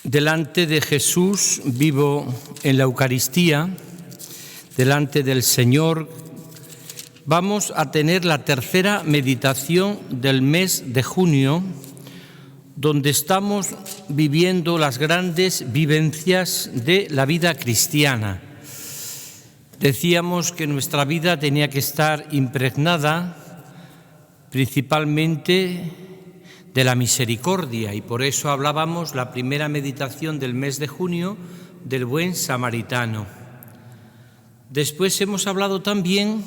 Delante de Jesús vivo en la Eucaristía, delante del Señor. Vamos a tener la tercera meditación del mes de junio, donde estamos viviendo las grandes vivencias de la vida cristiana. Decíamos que nuestra vida tenía que estar impregnada principalmente de la misericordia, y por eso hablábamos la primera meditación del mes de junio del buen samaritano. Después hemos hablado también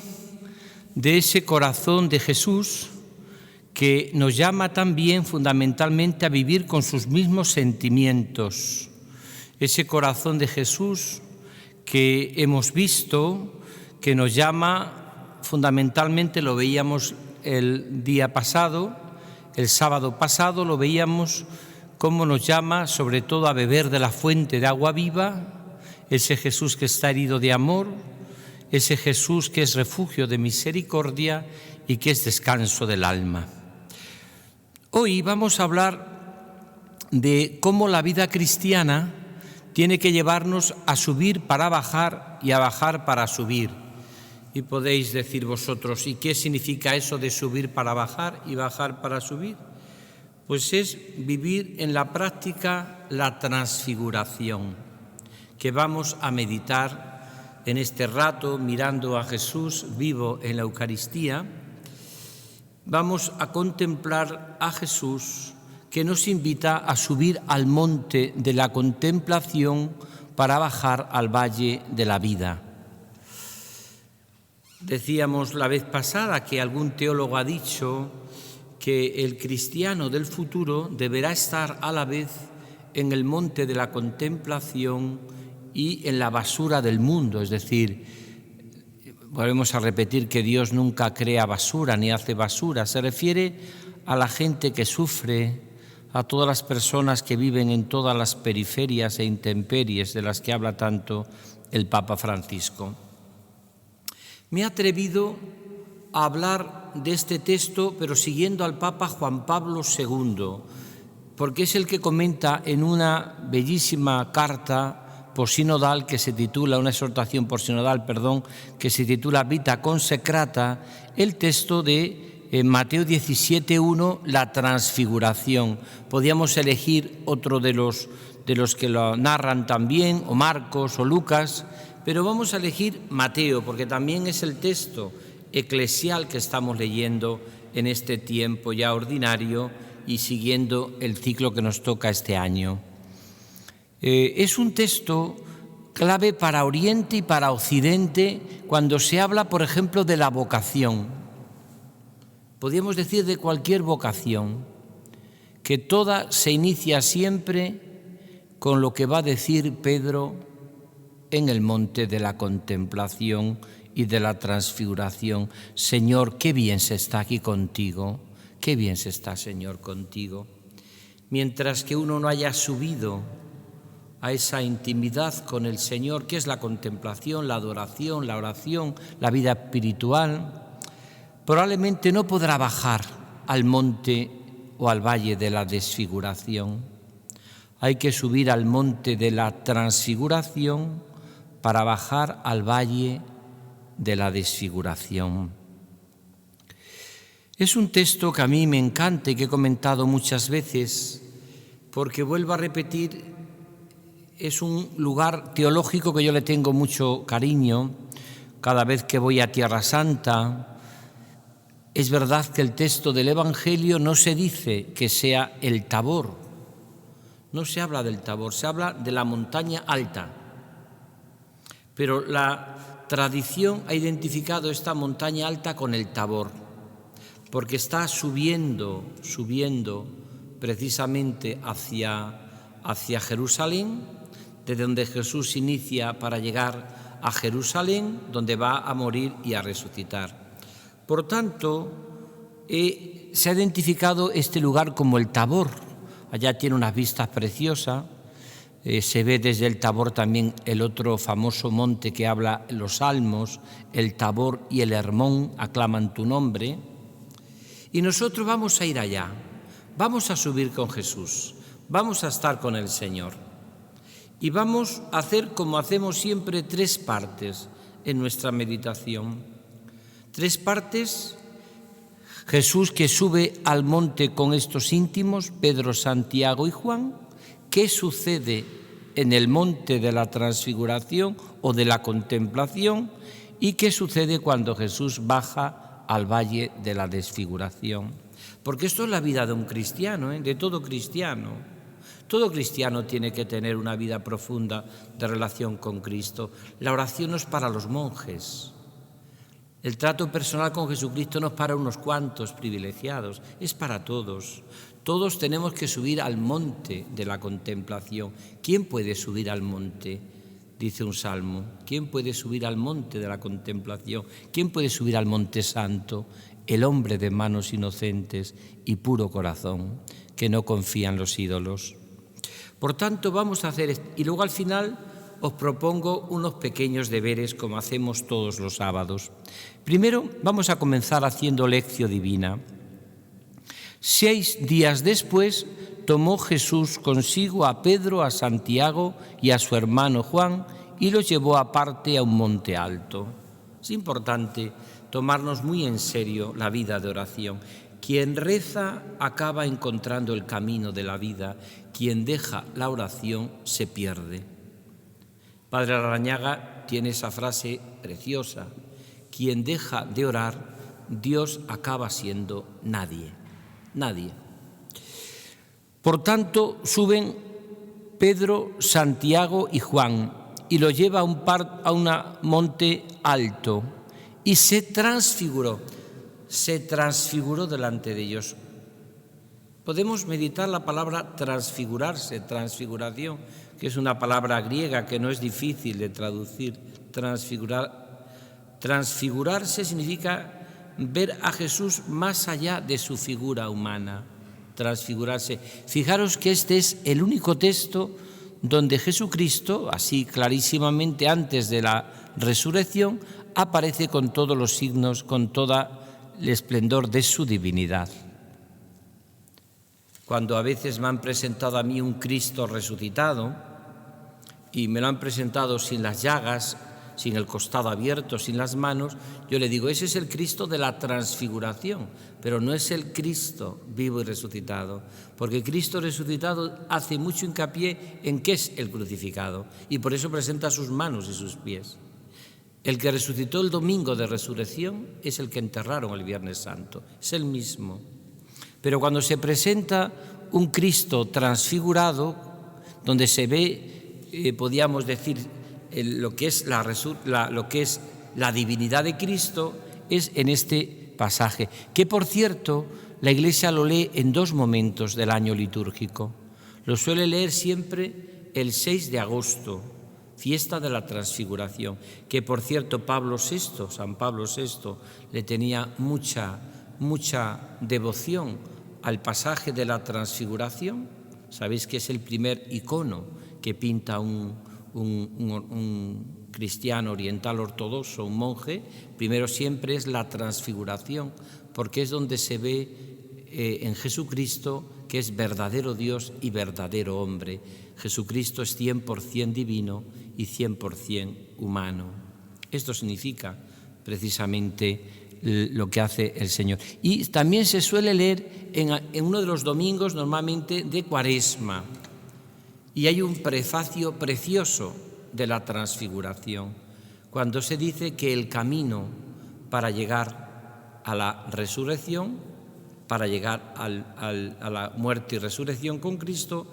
de ese corazón de Jesús que nos llama también fundamentalmente a vivir con sus mismos sentimientos. Ese corazón de Jesús que hemos visto, que nos llama fundamentalmente, lo veíamos el día pasado, el sábado pasado lo veíamos, cómo nos llama sobre todo a beber de la fuente de agua viva, ese Jesús que está herido de amor, ese Jesús que es refugio de misericordia y que es descanso del alma. Hoy vamos a hablar de cómo la vida cristiana tiene que llevarnos a subir para bajar y a bajar para subir. Y podéis decir vosotros, ¿y qué significa eso de subir para bajar y bajar para subir? Pues es vivir en la práctica la transfiguración, que vamos a meditar en este rato mirando a Jesús vivo en la Eucaristía. Vamos a contemplar a Jesús que nos invita a subir al monte de la contemplación para bajar al valle de la vida. Decíamos la vez pasada que algún teólogo ha dicho que el cristiano del futuro deberá estar a la vez en el monte de la contemplación y en la basura del mundo. Es decir, volvemos a repetir que Dios nunca crea basura ni hace basura. Se refiere a la gente que sufre, a todas las personas que viven en todas las periferias e intemperies de las que habla tanto el Papa Francisco. Me he atrevido a hablar de este texto, pero siguiendo al Papa Juan Pablo II, porque es el que comenta en una bellísima carta posinodal que se titula, una exhortación posinodal, que se titula Vita Consecrata, el texto de Mateo 17:1, la transfiguración. Podíamos elegir otro de los que lo narran también, o Marcos o Lucas, pero vamos a elegir Mateo, porque también es el texto eclesial que estamos leyendo en este tiempo ya ordinario y siguiendo el ciclo que nos toca este año. Es un texto clave para Oriente y para Occidente cuando se habla, por ejemplo, de la vocación. Podríamos decir de cualquier vocación, que toda se inicia siempre con lo que va a decir Pedro en el monte de la contemplación y de la transfiguración. Señor, qué bien se está aquí contigo, qué bien se está, Señor, contigo. Mientras que uno no haya subido a esa intimidad con el Señor, que es la contemplación, la adoración, la oración, la vida espiritual, probablemente no podrá bajar al monte o al valle de la desfiguración. Hay que subir al monte de la transfiguración para bajar al valle de la desfiguración. Es un texto que a mí me encanta y que he comentado muchas veces, porque vuelvo a repetir, es un lugar teológico que yo le tengo mucho cariño. Cada vez que voy a Tierra Santa, es verdad que el texto del Evangelio no se dice que sea el Tabor, no se habla del Tabor, se habla de la montaña alta. Pero la tradición ha identificado esta montaña alta con el Tabor, porque está subiendo precisamente hacia Jerusalén, desde donde Jesús inicia para llegar a Jerusalén, donde va a morir y a resucitar. Por tanto, se ha identificado este lugar como el Tabor. Allá tiene unas vistas preciosas. Se ve desde el Tabor también el otro famoso monte que habla los Salmos, el Tabor y el Hermón aclaman tu nombre. Y nosotros vamos a ir allá, vamos a subir con Jesús, vamos a estar con el Señor. Y vamos a hacer, como hacemos siempre, 3 partes en nuestra meditación. 3 partes: Jesús que sube al monte con estos íntimos, Pedro, Santiago y Juan. ¿Qué sucede en el monte de la transfiguración o de la contemplación? ¿Y qué sucede cuando Jesús baja al valle de la desfiguración? Porque esto es la vida de un cristiano, de todo cristiano. Todo cristiano tiene que tener una vida profunda de relación con Cristo. La oración no es para los monjes. El trato personal con Jesucristo no es para unos cuantos privilegiados, es para todos. Todos tenemos que subir al monte de la contemplación. ¿Quién puede subir al monte? Dice un salmo. ¿Quién puede subir al monte de la contemplación? ¿Quién puede subir al monte santo? El hombre de manos inocentes y puro corazón, que no confía en los ídolos. Por tanto, vamos a hacer esto. Y luego al final os propongo unos pequeños deberes, como hacemos todos los sábados. Primero, vamos a comenzar haciendo lección divina. 6 días después, tomó Jesús consigo a Pedro, a Santiago y a su hermano Juan y los llevó aparte a un monte alto. Es importante tomarnos muy en serio la vida de oración. Quien reza acaba encontrando el camino de la vida. Quien deja la oración se pierde. Padre Larrañaga tiene esa frase preciosa: quien deja de orar, Dios acaba siendo nadie. Nadie. Por tanto, suben Pedro, Santiago y Juan y lo lleva a un monte alto y se transfiguró delante de ellos. Podemos meditar la palabra transfigurarse, transfiguración, que es una palabra griega que no es difícil de traducir. Transfigurarse significa ver a Jesús más allá de su figura humana, transfigurarse. Fijaros que este es el único texto donde Jesucristo, así clarísimamente antes de la resurrección, aparece con todos los signos, con todo el esplendor de su divinidad. Cuando a veces me han presentado a mí un Cristo resucitado y me lo han presentado sin las llagas, sin el costado abierto, sin las manos, yo le digo, ese es el Cristo de la transfiguración, pero no es el Cristo vivo y resucitado, porque Cristo resucitado hace mucho hincapié en qué es el crucificado y por eso presenta sus manos y sus pies. El que resucitó el domingo de resurrección es el que enterraron el Viernes Santo, es el mismo. Pero cuando se presenta un Cristo transfigurado, donde se ve, podríamos decir, lo que es la divinidad de Cristo, es en este pasaje, que por cierto la Iglesia lo lee en 2 momentos del año litúrgico. Lo suele leer siempre el 6 de agosto, fiesta de la Transfiguración, que por cierto San Pablo VI le tenía mucha devoción al pasaje de la Transfiguración. Sabéis que es el primer icono que pinta un cristiano oriental ortodoxo, un monje. Primero siempre es la Transfiguración, porque es donde se ve en Jesucristo que es verdadero Dios y verdadero hombre. Jesucristo es 100% divino y 100% humano. Esto significa precisamente lo que hace el Señor. Y también se suele leer en uno de los domingos normalmente de Cuaresma. Y hay un prefacio precioso de la Transfiguración, cuando se dice que el camino para llegar a la resurrección, para llegar a la muerte y resurrección con Cristo,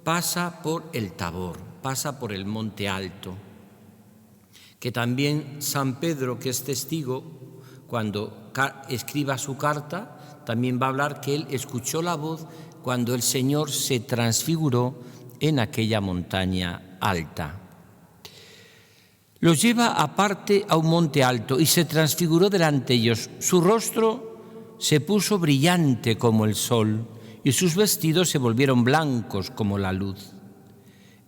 pasa por el Tabor, pasa por el Monte Alto, que también San Pedro, que es testigo, cuando escriba su carta, también va a hablar que él escuchó la voz cuando el Señor se transfiguró en aquella montaña alta. Los lleva aparte a un monte alto y se transfiguró delante de ellos. Su rostro se puso brillante como el sol y sus vestidos se volvieron blancos como la luz.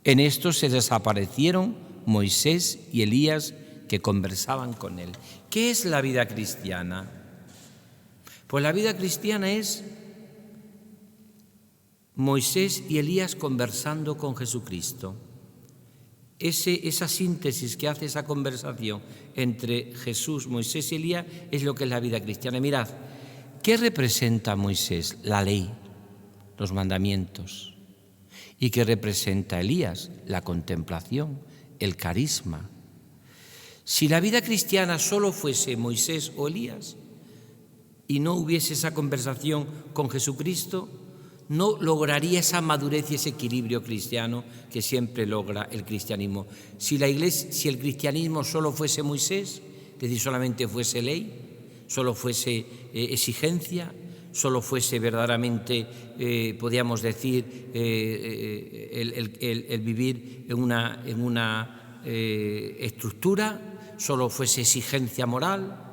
En esto se desaparecieron Moisés y Elías, que conversaban con él. ¿Qué es la vida cristiana? Pues la vida cristiana es Moisés y Elías conversando con Jesucristo. Esa síntesis que hace esa conversación entre Jesús, Moisés y Elías es lo que es la vida cristiana. Mirad, ¿qué representa Moisés? La ley, los mandamientos. ¿Y qué representa Elías? La contemplación, el carisma. Si la vida cristiana solo fuese Moisés o Elías y no hubiese esa conversación con Jesucristo, no lograría esa madurez y ese equilibrio cristiano que siempre logra el cristianismo. Si el cristianismo solo fuese Moisés, es decir, solamente fuese ley, solo fuese exigencia, solo fuese verdaderamente, podríamos decir, el vivir en una estructura, solo fuese exigencia moral,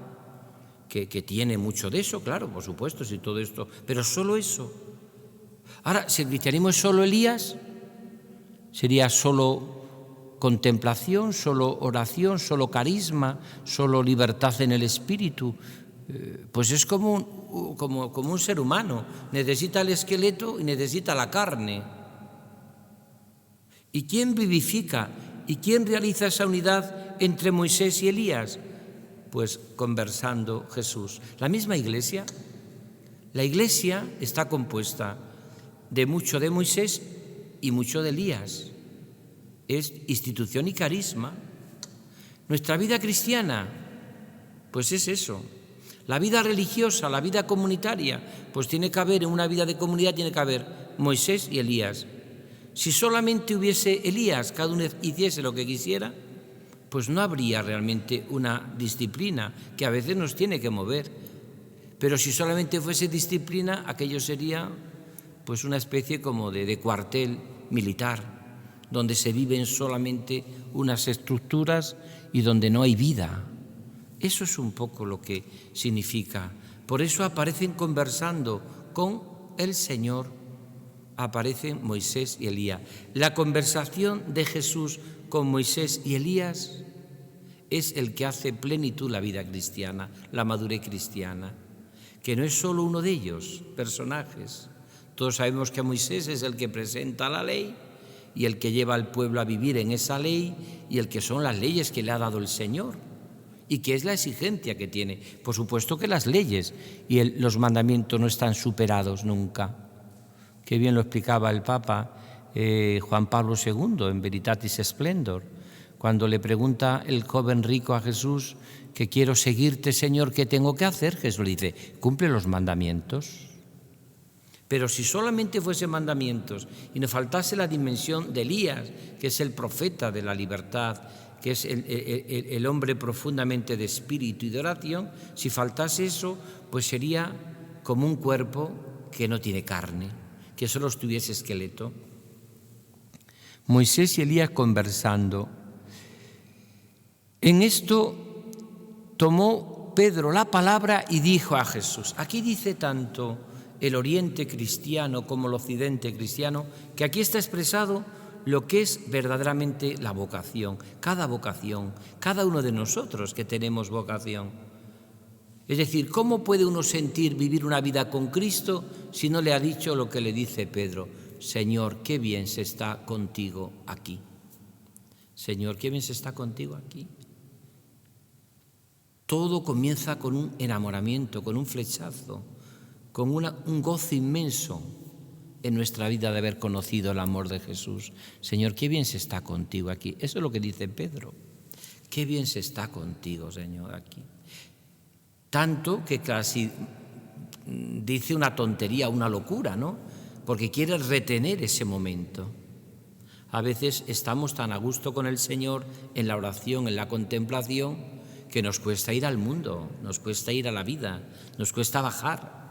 que tiene mucho de eso, claro, por supuesto, si todo esto, pero solo eso. Ahora, si el cristianismo es solo Elías, sería solo contemplación, solo oración, solo carisma, solo libertad en el espíritu. Pues es como un ser humano, necesita el esqueleto y necesita la carne. ¿Y quién vivifica? ¿Y quién realiza esa unidad entre Moisés y Elías? Pues conversando Jesús. La misma Iglesia, la Iglesia está compuesta de mucho de Moisés y mucho de Elías. Es institución y carisma. Nuestra vida cristiana, pues es eso. La vida religiosa, la vida comunitaria, pues tiene que haber, en una vida de comunidad tiene que haber Moisés y Elías. Si solamente hubiese Elías, cada uno hiciese lo que quisiera, pues no habría realmente una disciplina que a veces nos tiene que mover. Pero si solamente fuese disciplina, aquello sería pues una especie como de cuartel militar, donde se viven solamente unas estructuras y donde no hay vida. Eso es un poco lo que significa. Por eso aparecen conversando con el Señor, aparecen Moisés y Elías. La conversación de Jesús con Moisés y Elías es el que hace plenitud la vida cristiana, la madurez cristiana, que no es solo uno de ellos, personajes. Todos sabemos que Moisés es el que presenta la ley y el que lleva al pueblo a vivir en esa ley y el que son las leyes que le ha dado el Señor y que es la exigencia que tiene. Por supuesto que las leyes y los mandamientos no están superados nunca. Qué bien lo explicaba el Papa Juan Pablo II en Veritatis Splendor, cuando le pregunta el joven rico a Jesús que quiero seguirte, Señor, ¿qué tengo que hacer? Jesús le dice, cumple los mandamientos. Pero si solamente fuese mandamientos y nos faltase la dimensión de Elías, que es el profeta de la libertad, que es el hombre profundamente de espíritu y de oración, si faltase eso, pues sería como un cuerpo que no tiene carne, que solo tuviese esqueleto. Moisés y Elías conversando. En esto tomó Pedro la palabra y dijo a Jesús. Aquí dice tanto el oriente cristiano como el occidente cristiano, que aquí está expresado lo que es verdaderamente la vocación, cada uno de nosotros que tenemos vocación. Es decir, ¿cómo puede uno sentir vivir una vida con Cristo si no le ha dicho lo que le dice Pedro? Señor, qué bien se está contigo aquí. Señor, qué bien se está contigo aquí. Todo comienza con un enamoramiento, con un flechazo, con un gozo inmenso en nuestra vida de haber conocido el amor de Jesús. Señor, qué bien se está contigo aquí. Eso es lo que dice Pedro. Qué bien se está contigo, Señor, aquí. Tanto que casi dice una tontería, una locura, ¿no? Porque quiere retener ese momento. A veces estamos tan a gusto con el Señor en la oración, en la contemplación, que nos cuesta ir al mundo, nos cuesta ir a la vida, nos cuesta bajar.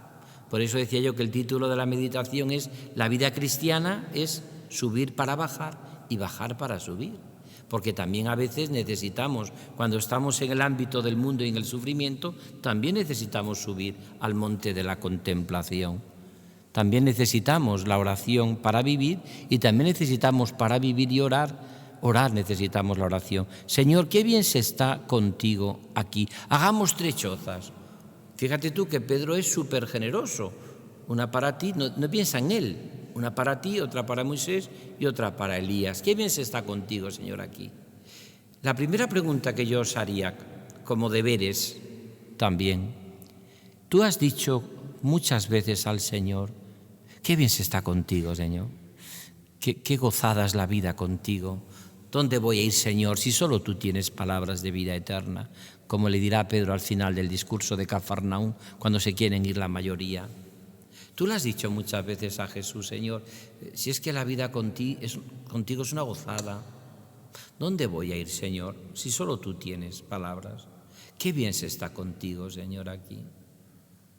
Por eso decía yo que el título de la meditación es La vida cristiana es subir para bajar y bajar para subir. Porque también a veces necesitamos, cuando estamos en el ámbito del mundo y en el sufrimiento, también necesitamos subir al monte de la contemplación. También necesitamos la oración para vivir y también necesitamos para vivir y orar necesitamos la oración. Señor, qué bien se está contigo aquí. Hagamos 3 chozas. Fíjate tú que Pedro es súper generoso. Una para ti, no piensa en él, Una para ti, otra para Moisés y otra para Elías. Qué bien se está contigo, Señor, aquí. La primera pregunta que yo os haría, como deberes también, tú has dicho muchas veces al Señor, qué bien se está contigo, Señor. Qué gozada es la vida contigo. ¿Dónde voy a ir, Señor, si solo tú tienes palabras de vida eterna? Como le dirá Pedro al final del discurso de Cafarnaúm, cuando se quieren ir la mayoría. Tú le has dicho muchas veces a Jesús, Señor, si es que la vida contigo es una gozada. ¿Dónde voy a ir, Señor, si solo tú tienes palabras? Qué bien se está contigo, Señor, aquí.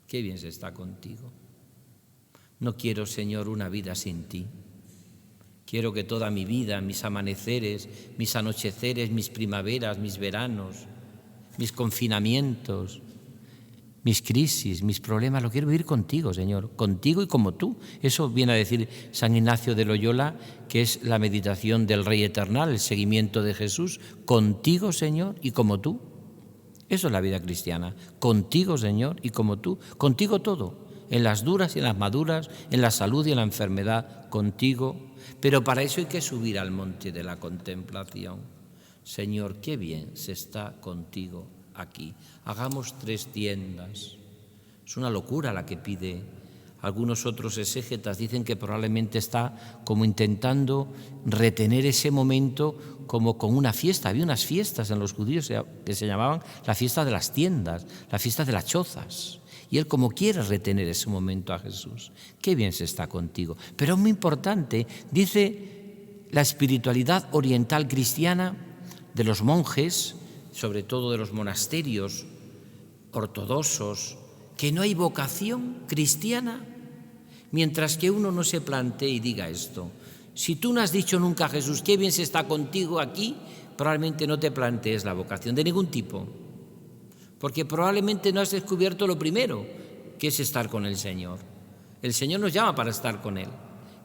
Qué bien se está contigo. No quiero, Señor, una vida sin ti. Quiero que toda mi vida, mis amaneceres, mis anocheceres, mis primaveras, mis veranos, mis confinamientos, mis crisis, mis problemas, lo quiero vivir contigo, Señor, contigo y como tú. Eso viene a decir San Ignacio de Loyola, que es la meditación del Rey Eternal, el seguimiento de Jesús, contigo, Señor, y como tú. Eso es la vida cristiana, contigo, Señor, y como tú, contigo todo, en las duras y en las maduras, en la salud y en la enfermedad, contigo. Pero para eso hay que subir al monte de la contemplación. Señor, qué bien se está contigo aquí. Hagamos 3 tiendas. Es una locura la que pide. Algunos otros exégetas dicen que probablemente está como intentando retener ese momento como con una fiesta. Había unas fiestas en los judíos que se llamaban la fiesta de las tiendas, la fiesta de las chozas. Y él como quiere retener ese momento a Jesús. Qué bien se está contigo. Pero es muy importante, dice la espiritualidad oriental cristiana de los monjes, sobre todo de los monasterios ortodoxos, que no hay vocación cristiana mientras que uno no se plantee y diga esto. Si tú no has dicho nunca a Jesús, qué bien se está contigo aquí, probablemente no te plantees la vocación de ningún tipo. Porque probablemente no has descubierto lo primero, que es estar con el Señor. El Señor nos llama para estar con Él.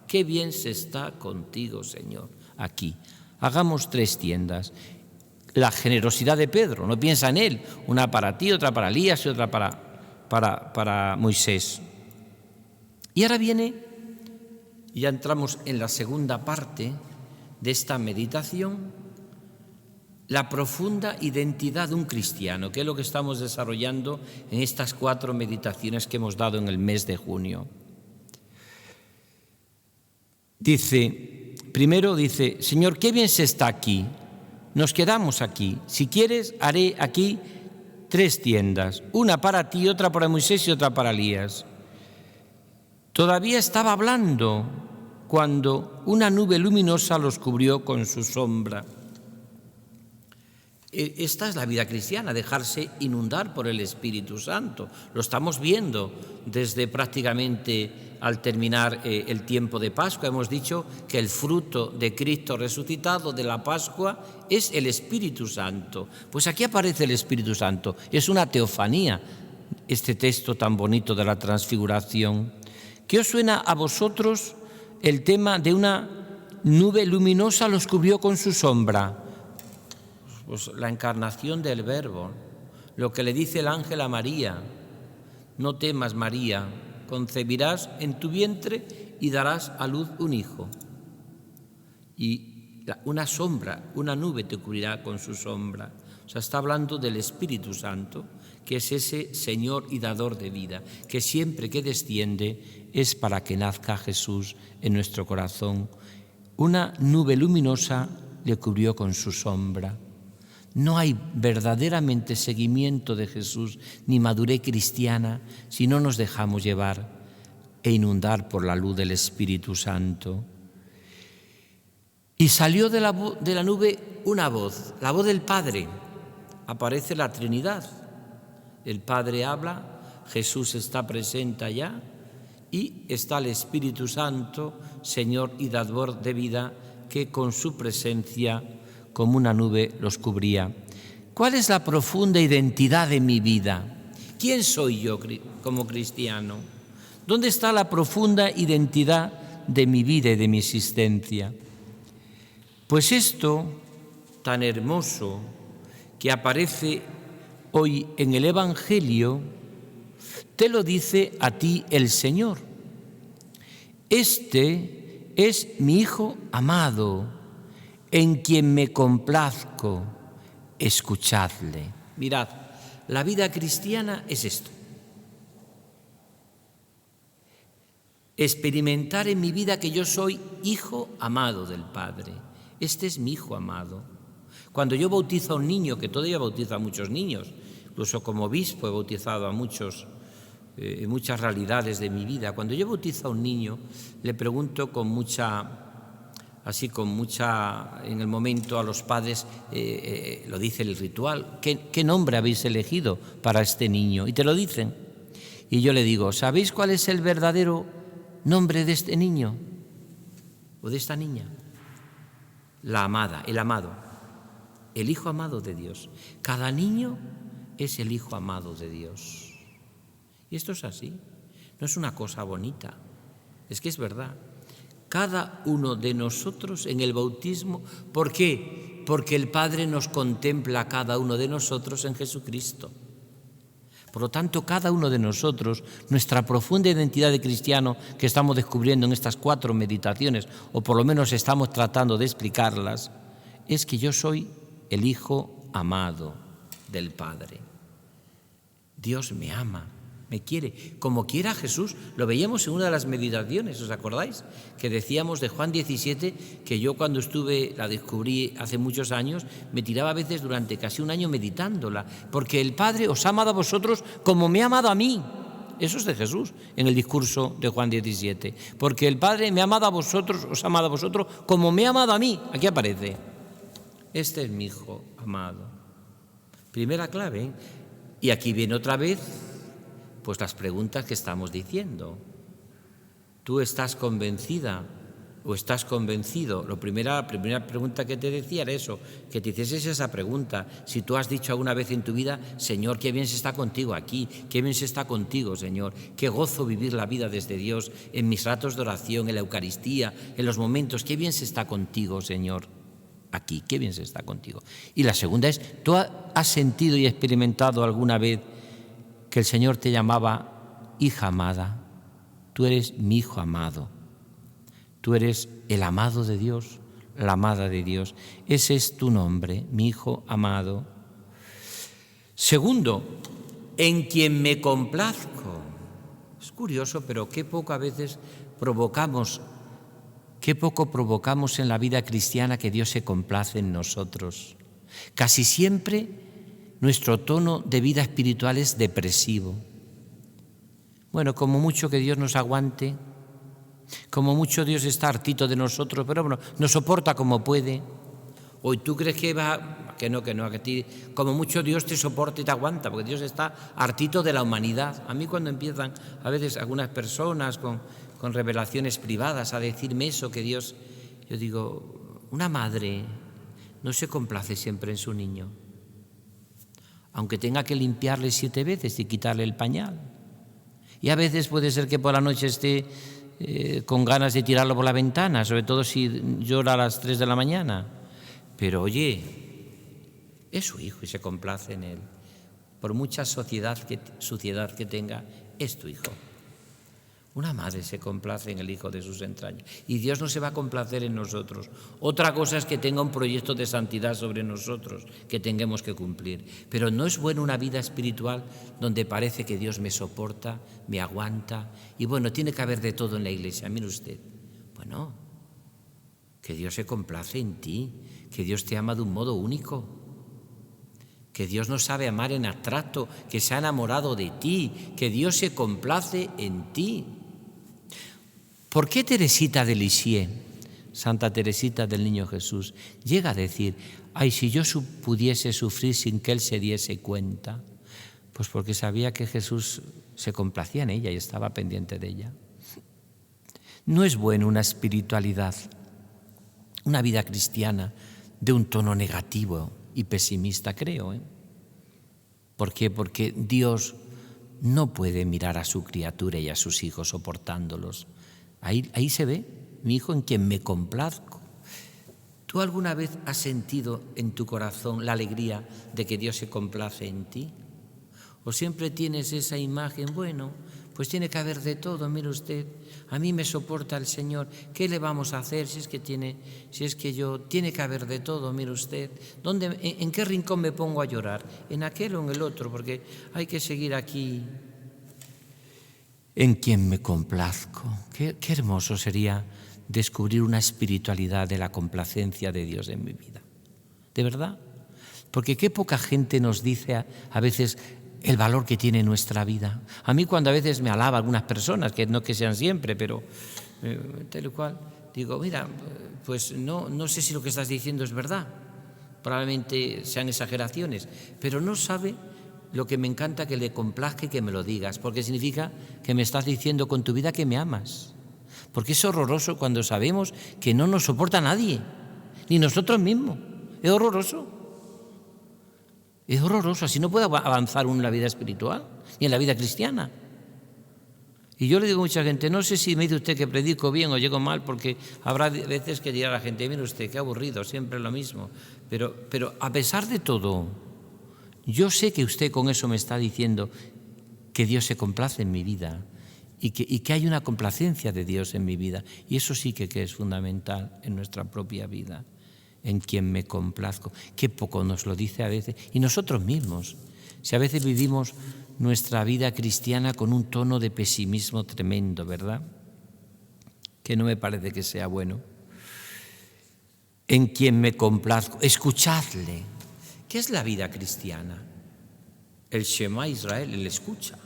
Qué bien se está contigo, Señor, aquí. Hagamos 3 tiendas. La generosidad de Pedro, no piensa en él. Una para ti, otra para Elías y otra para Moisés. Y ahora viene, ya entramos en la segunda parte de esta meditación, la profunda identidad de un cristiano, que es lo que estamos desarrollando en estas 4 meditaciones que hemos dado en el mes de junio. Primero dice, Señor, qué bien se está aquí. Nos quedamos aquí. Si quieres, haré aquí 3 tiendas. Una para ti, otra para Moisés y otra para Elías. Todavía estaba hablando cuando una nube luminosa los cubrió con su sombra. Esta es la vida cristiana, dejarse inundar por el Espíritu Santo. Lo estamos viendo desde prácticamente al terminar el tiempo de Pascua. Hemos dicho que el fruto de Cristo resucitado de la Pascua es el Espíritu Santo. Pues aquí aparece el Espíritu Santo. Es una teofanía, este texto tan bonito de la transfiguración. ¿Qué os suena a vosotros el tema de una nube luminosa los cubrió con su sombra? Pues la encarnación del Verbo, lo que le dice el ángel a María: no temas, María, concebirás en tu vientre y darás a luz un hijo. Y una sombra, una nube te cubrirá con su sombra. O sea, está hablando del Espíritu Santo, que es ese Señor y dador de vida, que siempre que desciende es para que nazca Jesús en nuestro corazón. Una nube luminosa le cubrió con su sombra. No hay verdaderamente seguimiento de Jesús ni madurez cristiana si no nos dejamos llevar e inundar por la luz del Espíritu Santo. Y salió de la nube una voz, la voz del Padre. Aparece la Trinidad. El Padre habla, Jesús está presente allá y está el Espíritu Santo, Señor y dador de vida, que con su presencia como una nube los cubría. ¿Cuál es la profunda identidad de mi vida? ¿Quién soy yo como cristiano? ¿Dónde está la profunda identidad de mi vida y de mi existencia? Pues esto tan hermoso que aparece hoy en el Evangelio, te lo dice a ti el Señor. Este es mi Hijo amado, en quien me complazco, escuchadle. Mirad, la vida cristiana es esto. Experimentar en mi vida que yo soy hijo amado del Padre. Este es mi Hijo amado. Cuando yo bautizo a un niño, que todavía bautizo a muchos niños, incluso como obispo he bautizado a muchas realidades de mi vida. Cuando yo bautizo a un niño, le pregunto en el momento a los padres, lo dice el ritual, ¿qué nombre habéis elegido para este niño? Y te lo dicen. Y yo le digo, ¿sabéis cuál es el verdadero nombre de este niño o de esta niña? La amada, el amado, el Hijo amado de Dios. Cada niño es el Hijo amado de Dios. Y esto es así, no es una cosa bonita, es que es verdad. Cada uno de nosotros en el bautismo, ¿por qué? Porque el Padre nos contempla a cada uno de nosotros en Jesucristo. Por lo tanto, cada uno de nosotros, nuestra profunda identidad de cristiano que estamos descubriendo en estas 4 meditaciones, o por lo menos estamos tratando de explicarlas, es que yo soy el Hijo amado del Padre. Dios me ama, me quiere, como quiera Jesús. Lo veíamos en una de las meditaciones, ¿os acordáis? Que decíamos de Juan 17, que yo cuando la descubrí hace muchos años, me tiraba a veces durante casi un año meditándola, porque el Padre os ha amado a vosotros como me ha amado a mí. Eso es de Jesús, en el discurso de Juan 17. Porque el Padre me ha amado a vosotros, os ha amado a vosotros como me ha amado a mí. Aquí aparece. Este es mi Hijo amado. Primera clave, ¿eh? Y aquí viene otra vez pues las preguntas que estamos diciendo. ¿Tú estás convencida o estás convencido? La primera pregunta que te decía era eso, que te hicieses esa pregunta. Si tú has dicho alguna vez en tu vida, Señor, qué bien se está contigo aquí, qué bien se está contigo, Señor, qué gozo vivir la vida desde Dios, en mis ratos de oración, en la Eucaristía, en los momentos, qué bien se está contigo, Señor, aquí, qué bien se está contigo. Y la segunda es, ¿tú has sentido y experimentado alguna vez que el Señor te llamaba hija amada? Tú eres mi Hijo amado. Tú eres el amado de Dios, la amada de Dios. Ese es tu nombre, mi Hijo amado. Segundo, en quien me complazco. Es curioso, pero qué poco a veces provocamos en la vida cristiana que Dios se complace en nosotros. Casi siempre nuestro tono de vida espiritual es depresivo. Bueno, como mucho que Dios nos aguante, como mucho Dios está hartito de nosotros, pero bueno, nos soporta como puede. Hoy tú crees que a ti, como mucho Dios te soporta y te aguanta, porque Dios está hartito de la humanidad. A mí cuando empiezan a veces algunas personas con revelaciones privadas a decirme eso, que Dios, yo digo, una madre no se complace siempre en su niño, aunque tenga que limpiarle 7 veces y quitarle el pañal. Y a veces puede ser que por la noche esté con ganas de tirarlo por la ventana, sobre todo si llora a las 3 de la mañana. Pero oye, es su hijo y se complace en él. Por mucha suciedad que tenga, es tu hijo. Una madre se complace en el hijo de sus entrañas y Dios no se va a complacer en nosotros. Otra cosa es que tenga un proyecto de santidad sobre nosotros que tengamos que cumplir. Pero no es bueno una vida espiritual donde parece que Dios me soporta, me aguanta y bueno, tiene que haber de todo en la iglesia. Mire usted, bueno, que Dios se complace en ti, que Dios te ama de un modo único, que Dios no sabe amar en abstracto, que se ha enamorado de ti, que Dios se complace en ti. ¿Por qué Teresita de Lisieux, Santa Teresita del Niño Jesús, llega a decir, ay, si yo pudiese sufrir sin que Él se diese cuenta? Pues porque sabía que Jesús se complacía en ella y estaba pendiente de ella. No es bueno una espiritualidad, una vida cristiana de un tono negativo y pesimista, creo. ¿Por qué? Porque Dios no puede mirar a su criatura y a sus hijos soportándolos. Ahí se ve, mi hijo en quien me complazco. ¿Tú alguna vez has sentido en tu corazón la alegría de que Dios se complace en ti? ¿O siempre tienes esa imagen, bueno, pues tiene que haber de todo, mire usted. A mí me soporta el Señor. ¿Qué le vamos a hacer si es que tiene que haber de todo, mire usted? ¿En qué rincón me pongo a llorar? ¿En aquel o en el otro? Porque hay que seguir aquí. En quien me complazco. Qué hermoso sería descubrir una espiritualidad de la complacencia de Dios en mi vida. ¿De verdad? Porque qué poca gente nos dice a veces el valor que tiene nuestra vida. A mí cuando a veces me alaba algunas personas, que no que sean siempre, pero tal cual, digo, mira, pues no sé si lo que estás diciendo es verdad. Probablemente sean exageraciones, pero no sabe lo que me encanta que le complazca y que me lo digas, porque significa que me estás diciendo con tu vida que me amas. Porque es horroroso cuando sabemos que no nos soporta nadie, ni nosotros mismos. Es horroroso. Es horroroso, así no puede avanzar uno en la vida espiritual, ni en la vida cristiana. Y yo le digo a mucha gente, no sé si me dice usted que predico bien o llego mal, porque habrá veces que dirá la gente, mire usted, qué aburrido, siempre lo mismo. Pero a pesar de todo, yo sé que usted con eso me está diciendo que Dios se complace en mi vida y que hay una complacencia de Dios en mi vida. Y eso sí que es fundamental en nuestra propia vida. En quien me complazco. Qué poco nos lo dice a veces. Y nosotros mismos. Si a veces vivimos nuestra vida cristiana con un tono de pesimismo tremendo, ¿verdad? Que no me parece que sea bueno. En quien me complazco. Escuchadle. ¿Qué es la vida cristiana? El Shema Israel, el escucha.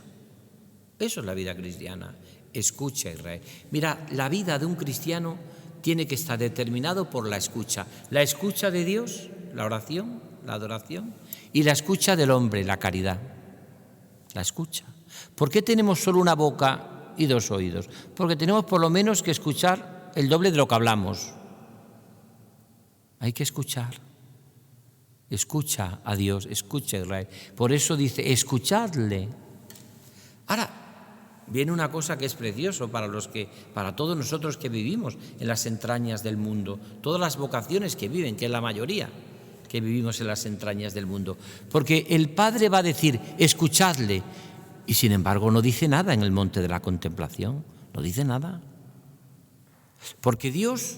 Eso es la vida cristiana. Escucha Israel. Mira, la vida de un cristiano tiene que estar determinado por la escucha de Dios, la oración, la adoración, y la escucha del hombre, la caridad. La escucha. ¿Por qué tenemos solo una boca y dos oídos? Porque tenemos por lo menos que escuchar el doble de lo que hablamos. Hay que escuchar. Escucha a Dios, escucha a Israel. Por eso dice, escuchadle. Ahora, viene una cosa que es precioso para todos nosotros que vivimos en las entrañas del mundo, todas las vocaciones que viven, que es la mayoría que vivimos en las entrañas del mundo. Porque el Padre va a decir, escuchadle, y sin embargo no dice nada en el monte de la contemplación, no dice nada. Porque Dios,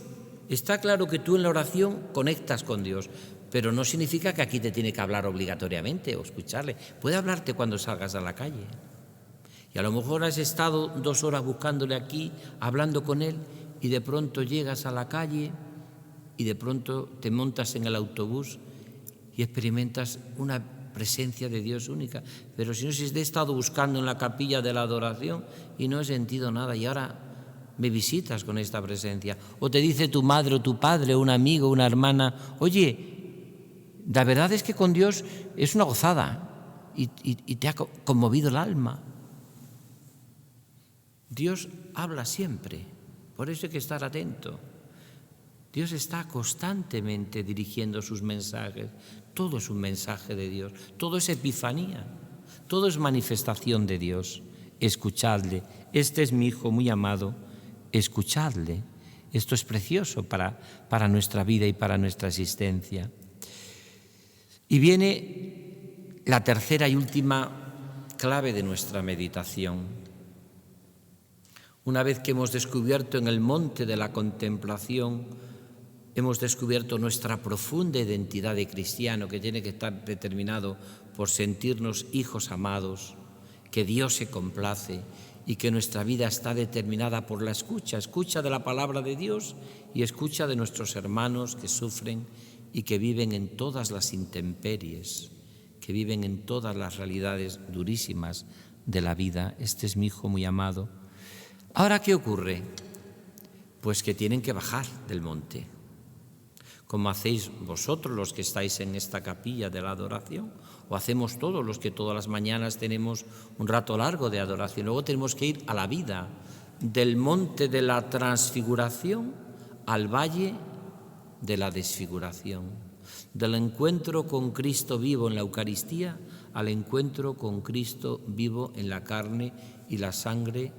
está claro que tú en la oración conectas con Dios, pero no significa que aquí te tiene que hablar obligatoriamente o escucharle. Puede hablarte cuando salgas a la calle. Y a lo mejor has estado 2 horas buscándole aquí, hablando con él, y de pronto llegas a la calle y de pronto te montas en el autobús y experimentas una presencia de Dios única. Pero si he estado buscando en la capilla de la adoración y no he sentido nada, y ahora me visitas con esta presencia. O te dice tu madre o tu padre, un amigo, una hermana, oye, la verdad es que con Dios es una gozada y te ha conmovido el alma. Dios habla siempre, por eso hay que estar atento. Dios está constantemente dirigiendo sus mensajes. Todo es un mensaje de Dios, todo es epifanía, todo es manifestación de Dios. Escuchadle, este es mi Hijo muy amado, escuchadle. Esto es precioso para nuestra vida y para nuestra existencia. Y viene la tercera y última clave de nuestra meditación. Una vez que hemos descubierto en el monte de la contemplación, hemos descubierto nuestra profunda identidad de cristiano, que tiene que estar determinado por sentirnos hijos amados, que Dios se complace y que nuestra vida está determinada por la escucha de la palabra de Dios y escucha de nuestros hermanos que sufren y que viven en todas las intemperies, que viven en todas las realidades durísimas de la vida. Este es mi Hijo muy amado. Ahora, ¿qué ocurre? Pues que tienen que bajar del monte, como hacéis vosotros los que estáis en esta capilla de la adoración, o hacemos todos los que todas las mañanas tenemos un rato largo de adoración. Luego tenemos que ir a la vida, del monte de la transfiguración al valle de la desfiguración, del encuentro con Cristo vivo en la Eucaristía al encuentro con Cristo vivo en la carne y la sangre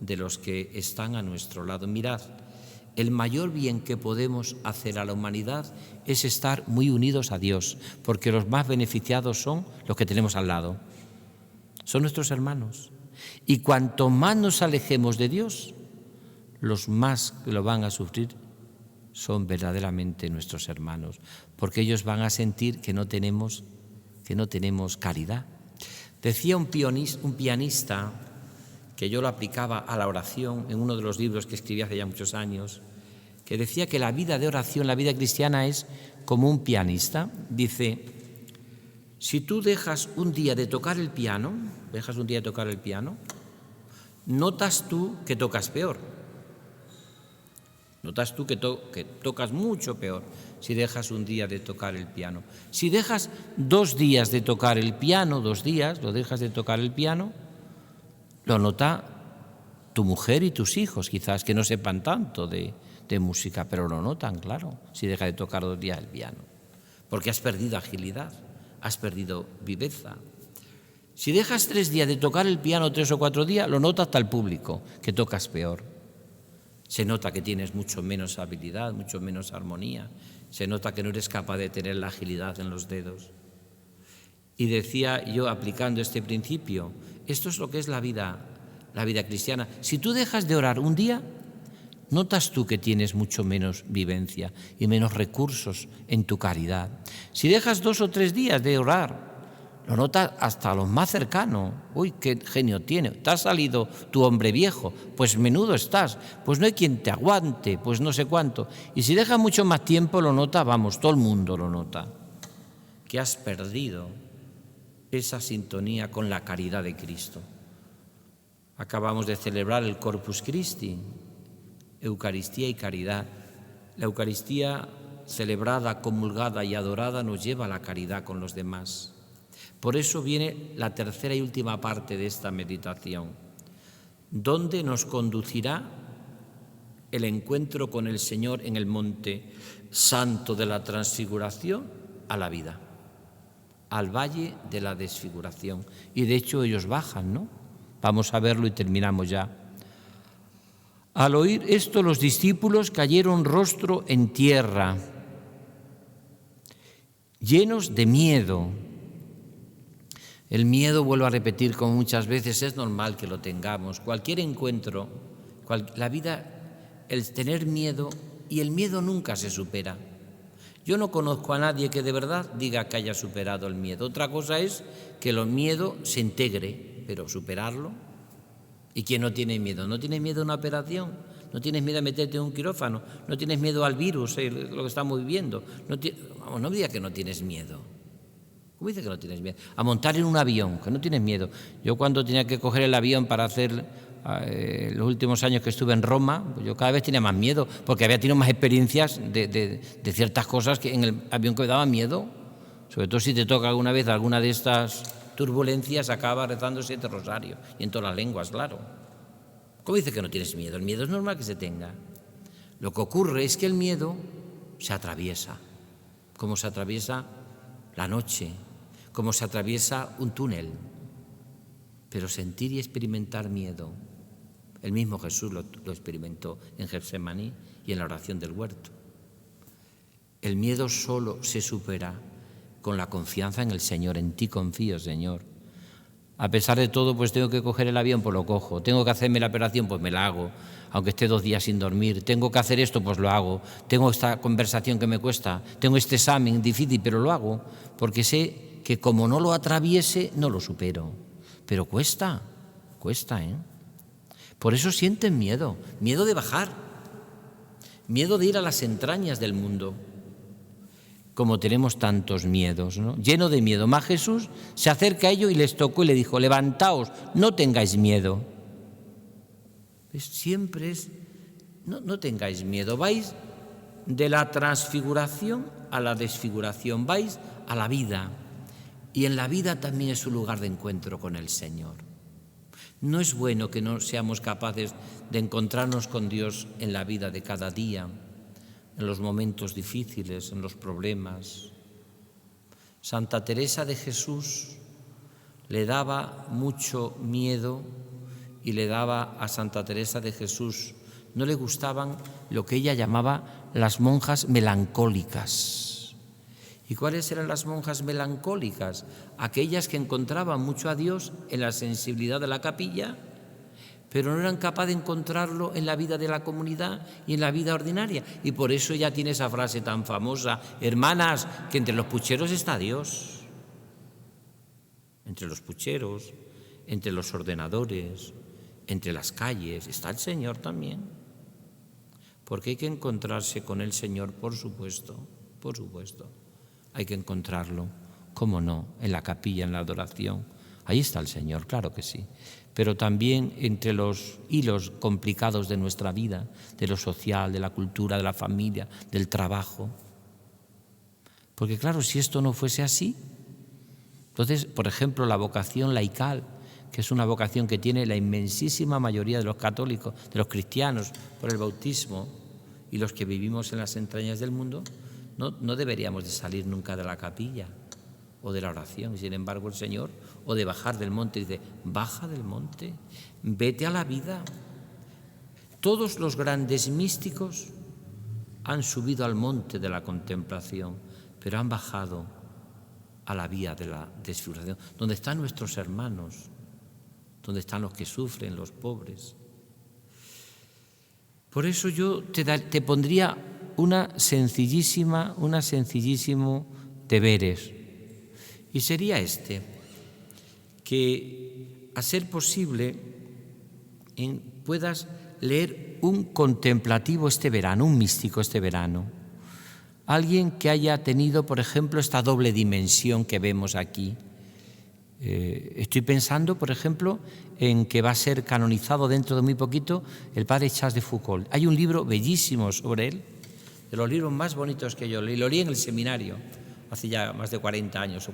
de los que están a nuestro lado. Mirad, el mayor bien que podemos hacer a la humanidad es estar muy unidos a Dios, porque los más beneficiados son los que tenemos al lado, son nuestros hermanos. Y cuanto más nos alejemos de Dios, los más que lo van a sufrir son verdaderamente nuestros hermanos, porque ellos van a sentir que no tenemos caridad. Decía un pianista, que yo lo aplicaba a la oración en uno de los libros que escribí hace ya muchos años, que decía que la vida de oración, la vida cristiana es como un pianista. Dice, si tú dejas un día de tocar el piano, notas tú que tocas peor. Notas tú que tocas mucho peor si dejas un día de tocar el piano. Si dejas 2 días de tocar el piano, 2 días, lo dejas de tocar el piano, lo nota tu mujer y tus hijos, quizás que no sepan tanto de música, pero lo notan, claro, si dejas de tocar 2 días el piano, porque has perdido agilidad, has perdido viveza. Si dejas 3 días de tocar el piano, 3 o 4 días, lo nota hasta el público, que tocas peor. Se nota que tienes mucho menos habilidad, mucho menos armonía. Se nota que no eres capaz de tener la agilidad en los dedos. Y decía yo, aplicando este principio, esto es lo que es la vida cristiana. Si tú dejas de orar un día, notas tú que tienes mucho menos vivencia y menos recursos en tu caridad. Si dejas 2 o 3 días de orar, lo notas hasta los más cercanos. Uy, qué genio tiene. Te ha salido tu hombre viejo, pues menudo estás, pues no hay quien te aguante, pues no sé cuánto. Y si dejas mucho más tiempo, lo nota, vamos, todo el mundo lo nota, que has perdido esa sintonía con la caridad de Cristo. Acabamos de celebrar el Corpus Christi, Eucaristía y caridad. La Eucaristía celebrada, comulgada y adorada nos lleva a la caridad con los demás. Por eso viene la tercera y última parte de esta meditación, donde nos conducirá el encuentro con el Señor en el monte santo de la transfiguración a la vida, al valle de la desfiguración. Y de hecho ellos bajan, ¿no? Vamos a verlo y terminamos ya. Al oír esto, los discípulos cayeron rostro en tierra, llenos de miedo. El miedo, vuelvo a repetir como muchas veces, es normal que lo tengamos. Cualquier encuentro, la vida, el tener miedo, y el miedo nunca se supera. Yo no conozco a nadie que de verdad diga que haya superado el miedo. Otra cosa es que el miedo se integre, pero superarlo. ¿Y quién no tiene miedo? ¿No tienes miedo a una operación? ¿No tienes miedo a meterte en un quirófano? ¿No tienes miedo al virus, lo que estamos viviendo? Vamos, no me digas que no tienes miedo. ¿Cómo dice que no tienes miedo? A montar en un avión, que no tienes miedo. Yo cuando tenía que coger el avión para hacer los últimos años que estuve en Roma, pues yo cada vez tenía más miedo, porque había tenido más experiencias de ciertas cosas que en el avión que me daban miedo. Sobre todo si te toca alguna vez alguna de estas turbulencias, acaba rezando 7 rosarios, y en todas las lenguas, claro. ¿Cómo dice que no tienes miedo? El miedo es normal que se tenga. Lo que ocurre es que el miedo se atraviesa, como se atraviesa la noche, como se atraviesa un túnel. Pero sentir y experimentar miedo, el mismo Jesús lo experimentó en Getsemaní y en la oración del huerto. El miedo solo se supera con la confianza en el Señor. En ti confío, Señor. A pesar de todo, pues tengo que coger el avión, pues lo cojo. Tengo que hacerme la operación, pues me la hago, aunque esté 2 días sin dormir. Tengo que hacer esto, pues lo hago. Tengo esta conversación que me cuesta. Tengo este examen difícil, pero lo hago, porque sé que como no lo atraviese, no lo supero. Pero cuesta, ¿eh? Por eso sienten miedo de bajar, miedo de ir a las entrañas del mundo. Como tenemos tantos miedos, ¿no? Lleno de miedo. Mas Jesús se acerca a ellos y les tocó y le dijo: levantaos, no tengáis miedo. Siempre es, no tengáis miedo. Vais de la transfiguración a la desfiguración, vais a la vida. Y en la vida también es un lugar de encuentro con el Señor. No es bueno que no seamos capaces de encontrarnos con Dios en la vida de cada día, en los momentos difíciles, en los problemas. Santa Teresa de Jesús le daba mucho miedo y le daba a Santa Teresa de Jesús, no le gustaban lo que ella llamaba las monjas melancólicas. ¿Y cuáles eran las monjas melancólicas? Aquellas que encontraban mucho a Dios en la sensibilidad de la capilla, pero no eran capaces de encontrarlo en la vida de la comunidad y en la vida ordinaria. Y por eso ella tiene esa frase tan famosa: hermanas, que entre los pucheros está Dios. Entre los pucheros, entre los ordenadores, entre las calles, está el Señor también. Porque hay que encontrarse con el Señor, por supuesto, por supuesto. Hay que encontrarlo, cómo no, en la capilla, en la adoración. Ahí está el Señor, claro que sí. Pero también entre los hilos complicados de nuestra vida, de lo social, de la cultura, de la familia, del trabajo. Porque claro, si esto no fuese así, entonces, por ejemplo, la vocación laical, que es una vocación que tiene la inmensísima mayoría de los católicos, de los cristianos, por el bautismo, y los que vivimos en las entrañas del mundo, no deberíamos de salir nunca de la capilla o de la oración. Y sin embargo, el Señor, o de bajar del monte, dice: baja del monte, vete a la vida. Todos los grandes místicos han subido al monte de la contemplación, pero han bajado a la vía de la desfiguración, donde están nuestros hermanos, donde están los que sufren, los pobres. Por eso yo te pondría una sencillísimo deberes, y sería que a ser posible puedas leer un contemplativo este verano, un místico este verano, alguien que haya tenido, por ejemplo, esta doble dimensión que vemos aquí. Estoy pensando, por ejemplo, en que va a ser canonizado dentro de muy poquito el padre Charles de Foucauld. Hay un libro bellísimo sobre él, de los libros más bonitos que yo leí. Lo leí en el seminario hace ya más de 40 años,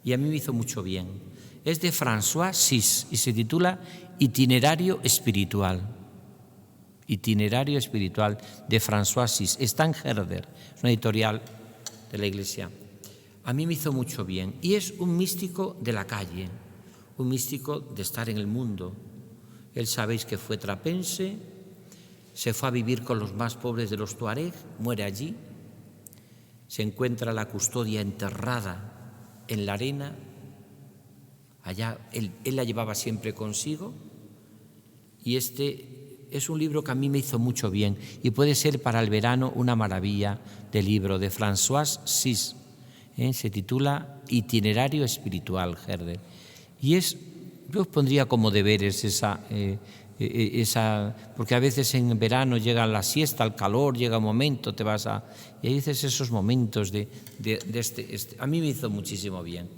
y a mí me hizo mucho bien. Es de François Sis y se titula Itinerario Espiritual. Itinerario Espiritual de François Sis. Está en Herder, es una editorial de la Iglesia. A mí me hizo mucho bien, y es un místico de la calle, un místico de estar en el mundo. Él, sabéis que fue trapense, se fue a vivir con los más pobres de los tuareg, muere allí, se encuentra la custodia enterrada en la arena. Allá él la llevaba siempre consigo, y es un libro que a mí me hizo mucho bien, y puede ser para el verano una maravilla de libro, de François Sis. Se titula Itinerario Espiritual, Herder. Y yo os pondría como deberes porque a veces en verano llega la siesta, el calor, llega un momento, y ahí dices esos momentos a mí me hizo muchísimo bien.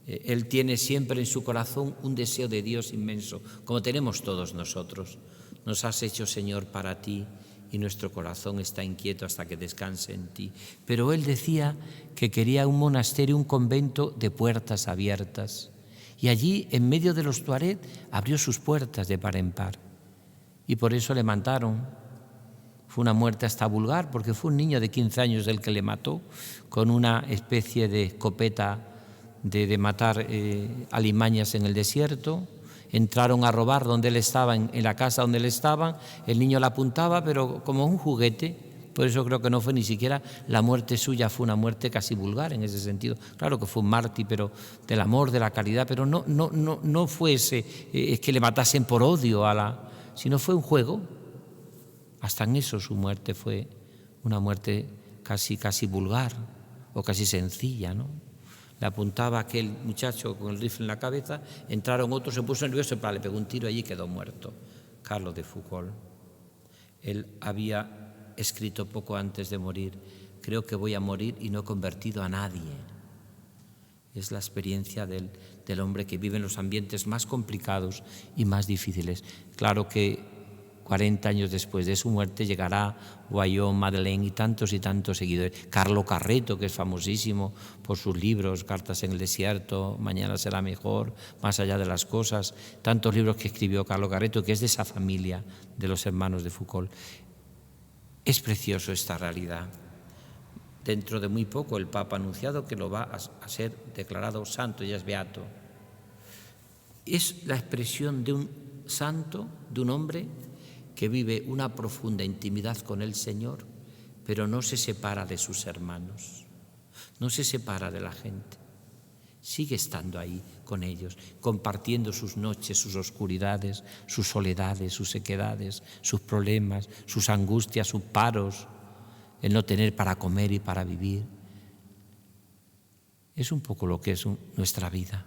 Él tiene siempre en su corazón un deseo de Dios inmenso, como tenemos todos nosotros. Nos has hecho, Señor, para ti, y nuestro corazón está inquieto hasta que descanse en ti. Pero él decía que quería un monasterio, un convento de puertas abiertas. Y allí, en medio de los tuareg, abrió sus puertas de par en par. Y por eso le mataron. Fue una muerte hasta vulgar, porque fue un niño de 15 años el que le mató, con una especie de escopeta de matar alimañas en el desierto. Entraron a robar donde él estaba, en la casa donde él estaba. El niño la apuntaba, pero como un juguete. Por eso creo que no fue ni siquiera la muerte suya, fue una muerte casi vulgar en ese sentido. Claro que fue un mártir, pero del amor, de la caridad, pero no fue es que le matasen por odio sino fue un juego. Hasta en eso su muerte fue una muerte casi vulgar o casi sencilla, ¿no? Le apuntaba a aquel muchacho con el rifle en la cabeza, entraron otros, se puso nervioso, le pegó un tiro allí y quedó muerto. Carlos de Foucauld. Él había escrito poco antes de morir: creo que voy a morir y no he convertido a nadie. Es la experiencia del hombre que vive en los ambientes más complicados y más difíciles. Claro que 40 años después de su muerte llegará Guillaume, Madeleine y tantos seguidores. Carlo Carretto, que es famosísimo por sus libros, Cartas en el desierto, Mañana será mejor, Más allá de las cosas, tantos libros que escribió Carlo Carretto, que es de esa familia de los hermanos de Foucauld. Es precioso esta realidad. Dentro de muy poco el Papa ha anunciado que lo va a ser declarado santo, ya es beato. Es la expresión de un santo, de un hombre que vive una profunda intimidad con el Señor, pero no se separa de sus hermanos, no se separa de la gente. Sigue estando ahí con ellos, compartiendo sus noches, sus oscuridades, sus soledades, sus sequedades, sus problemas, sus angustias, sus paros, el no tener para comer y para vivir. Es un poco lo que es nuestra vida.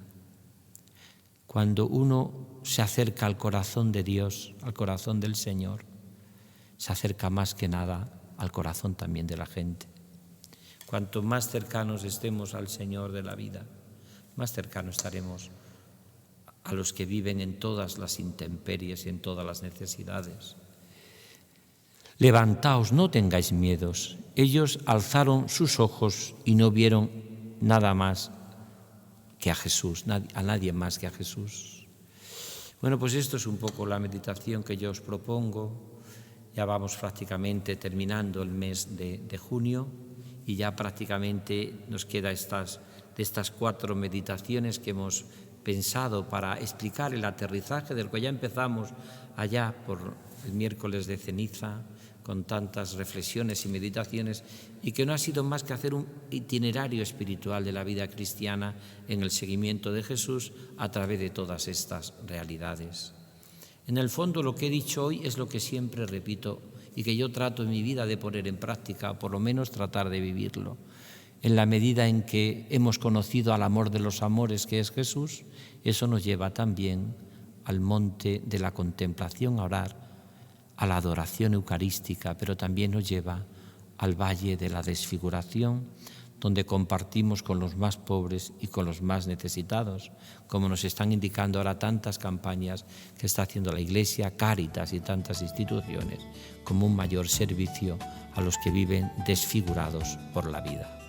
Cuando uno se acerca al corazón de Dios, al corazón del Señor, se acerca más que nada al corazón también de la gente. Cuanto más cercanos estemos al Señor de la vida, más cercanos estaremos a los que viven en todas las intemperies y en todas las necesidades. Levantaos, no tengáis miedos. Ellos alzaron sus ojos y no vieron nada más que a Jesús, a nadie más que a Jesús. Bueno, pues esto es un poco la meditación que yo os propongo. Ya vamos prácticamente terminando el mes de junio y ya prácticamente nos queda de estas 4 meditaciones que hemos pensado para explicar el aterrizaje del que ya empezamos allá por el miércoles de ceniza, con tantas reflexiones y meditaciones, y que no ha sido más que hacer un itinerario espiritual de la vida cristiana en el seguimiento de Jesús a través de todas estas realidades. En el fondo, lo que he dicho hoy es lo que siempre repito y que yo trato en mi vida de poner en práctica, o por lo menos tratar de vivirlo. En la medida en que hemos conocido al amor de los amores, que es Jesús, eso nos lleva también al monte de la contemplación, a orar, a la adoración eucarística, pero también nos lleva al valle de la desfiguración, donde compartimos con los más pobres y con los más necesitados, como nos están indicando ahora tantas campañas que está haciendo la Iglesia, Cáritas y tantas instituciones, como un mayor servicio a los que viven desfigurados por la vida.